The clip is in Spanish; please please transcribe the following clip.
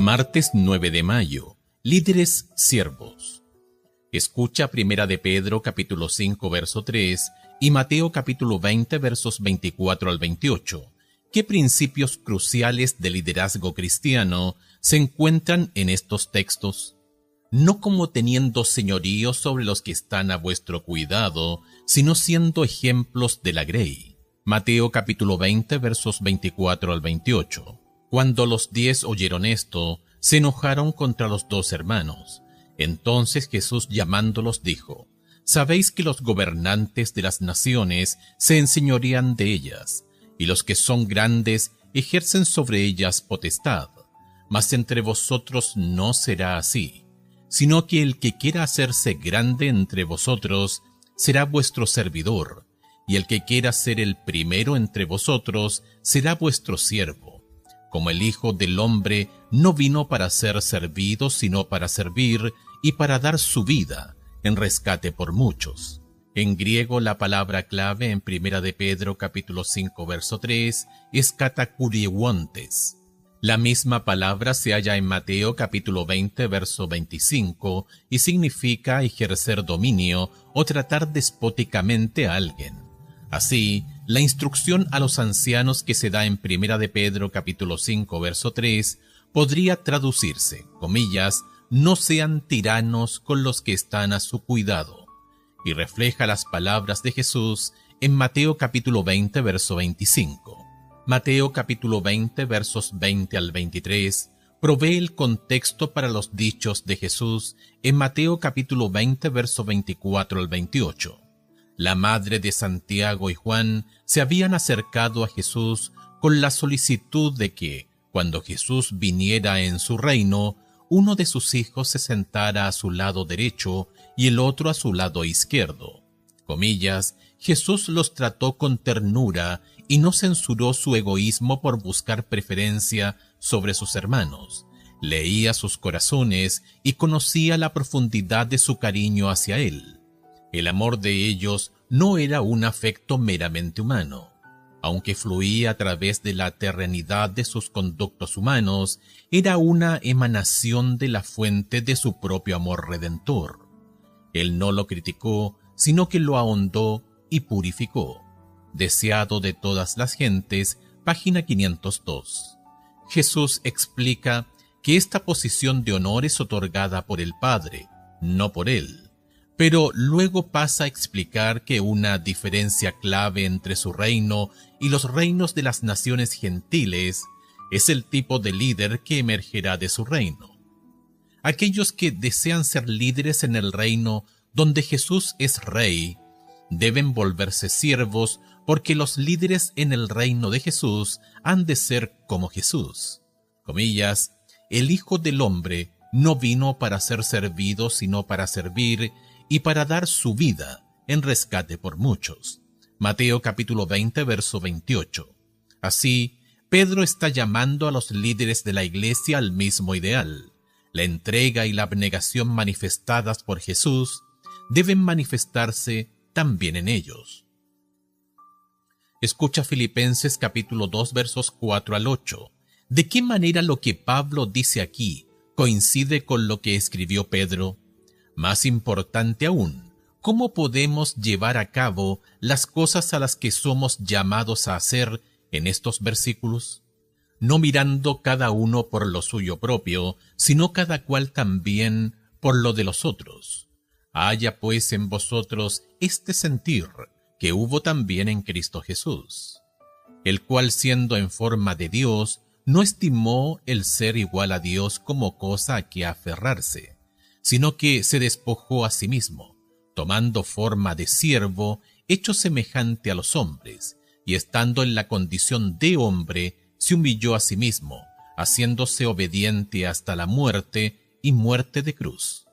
Martes 9 de mayo. Líderes siervos. Escucha Primera de Pedro capítulo 5 verso 3 y Mateo capítulo 20 versos 24 al 28. ¿Qué principios cruciales de liderazgo cristiano se encuentran en estos textos? No como teniendo señorío sobre los que están a vuestro cuidado, sino siendo ejemplos de la grey. Mateo capítulo 20 versos 24 al 28. Cuando los 10 oyeron esto, se enojaron contra los 2 hermanos. Entonces Jesús llamándolos dijo: Sabéis que los gobernantes de las naciones se enseñorean de ellas, y los que son grandes ejercen sobre ellas potestad. Mas entre vosotros no será así, sino que el que quiera hacerse grande entre vosotros será vuestro servidor, y el que quiera ser el primero entre vosotros será vuestro siervo. Como el Hijo del Hombre no vino para ser servido, sino para servir y para dar su vida en rescate por muchos. En griego la palabra clave en Primera de Pedro capítulo 5 verso 3 es katakuriewontes. La misma palabra se halla en Mateo capítulo 20 verso 25 y significa ejercer dominio o tratar despóticamente a alguien. Así, la instrucción a los ancianos que se da en Primera de Pedro capítulo 5 verso 3 podría traducirse, comillas, no sean tiranos con los que están a su cuidado, y refleja las palabras de Jesús en Mateo capítulo 20 verso 25. Mateo capítulo 20 versos 20 al 23 provee el contexto para los dichos de Jesús en Mateo capítulo 20 verso 24 al 28. La madre de Santiago y Juan se habían acercado a Jesús con la solicitud de que, cuando Jesús viniera en su reino, uno de sus hijos se sentara a su lado derecho y el otro a su lado izquierdo. Comillas, Jesús los trató con ternura y no censuró su egoísmo por buscar preferencia sobre sus hermanos. Leía sus corazones y conocía la profundidad de su cariño hacia él. El amor de ellos no era un afecto meramente humano. Aunque fluía a través de la terrenidad de sus conductos humanos, era una emanación de la fuente de su propio amor redentor. Él no lo criticó, sino que lo ahondó y purificó. Deseado de todas las gentes, página 502. Jesús explica que esta posición de honor es otorgada por el Padre, no por él. Pero luego pasa a explicar que una diferencia clave entre su reino y los reinos de las naciones gentiles es el tipo de líder que emergerá de su reino. Aquellos que desean ser líderes en el reino donde Jesús es rey, deben volverse siervos porque los líderes en el reino de Jesús han de ser como Jesús. Comillas, el Hijo del Hombre no vino para ser servido sino para servir y para dar su vida en rescate por muchos. Mateo capítulo 20 verso 28. Así, Pedro está llamando a los líderes de la iglesia al mismo ideal. La entrega y la abnegación manifestadas por Jesús deben manifestarse también en ellos. Escucha Filipenses capítulo 2 versos 4 al 8. ¿De qué manera lo que Pablo dice aquí coincide con lo que escribió Pedro? Más importante aún, ¿cómo podemos llevar a cabo las cosas a las que somos llamados a hacer en estos versículos? No mirando cada uno por lo suyo propio, sino cada cual también por lo de los otros. Haya pues en vosotros este sentir que hubo también en Cristo Jesús, el cual siendo en forma de Dios, no estimó el ser igual a Dios como cosa a que aferrarse, sino que se despojó a sí mismo, tomando forma de siervo, hecho semejante a los hombres, y estando en la condición de hombre, se humilló a sí mismo, haciéndose obediente hasta la muerte y muerte de cruz.